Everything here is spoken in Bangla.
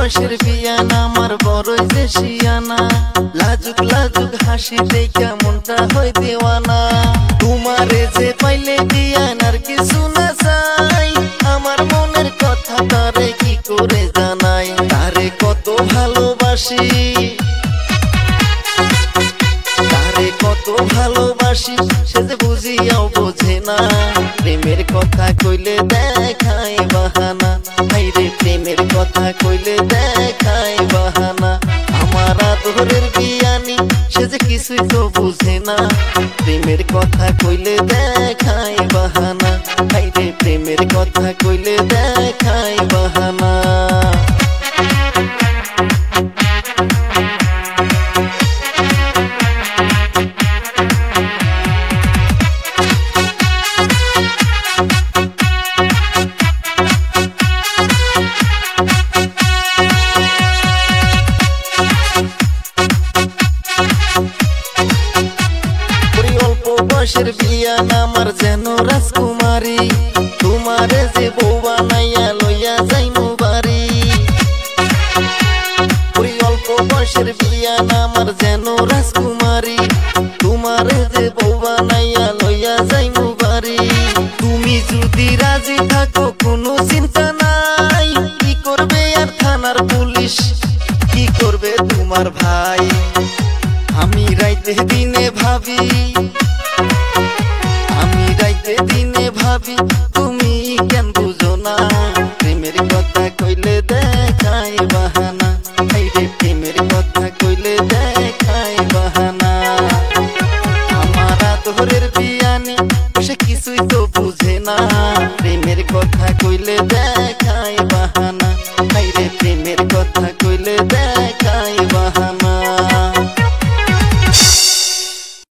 বয়সের বিয়ানা আমার বড়ই যে শিয়ানা লাজুক লাজুক হাসি দেখা মনটা হয় দেওয়ানা তোমারে যে পাইলে বিয়ানার কিছু না চাই আমার মনের কথা তারে কি করে জানাই তারে কত ভালোবাসি তারে কত ভালোবাসি সে যে বুঝিয়াও বোঝে না প্রেমের কথা কইলে দেখায় বাহানা হাইরে প্রেমের কথা কইলে দেখায় বাহানা আমার আদরের বিয়ানি সে যে কিছুই তো বুঝে না প্রেমের কথা কইলে দেখায় বাহানা হাইরে প্রেমের কথা কইলে দেখায় বাহানা বয়সের বিয়ানা আমার যেন রাজকুমারী তোমারে যে বউ বানাইয়া লইয়া যাইমু বাড়ি ওই অল্প বয়সের বিয়ানা আমার যেন রাজকুমারী তোমারে যে বউ বানাইয়া লইয়া যাইমু বাড়ি তুমি যদি রাজি থাকো কোনো চিন্তা নাই কি করবে আর থানার পুলিশ কি করবে তোমার ভাই আমি রাইতে দিনে ভাবি দিনে ভাবি তুমি কেন বুঝো না প্রেমের কথা কইলে দেখায় বাহানা হাইরে প্রেমের কথা কইলে দেখায় বাহানা আমার আদরের বিয়ানি সে কিছুই তো বুঝে না প্রেমের কথা কইলে দেখায় বাহানা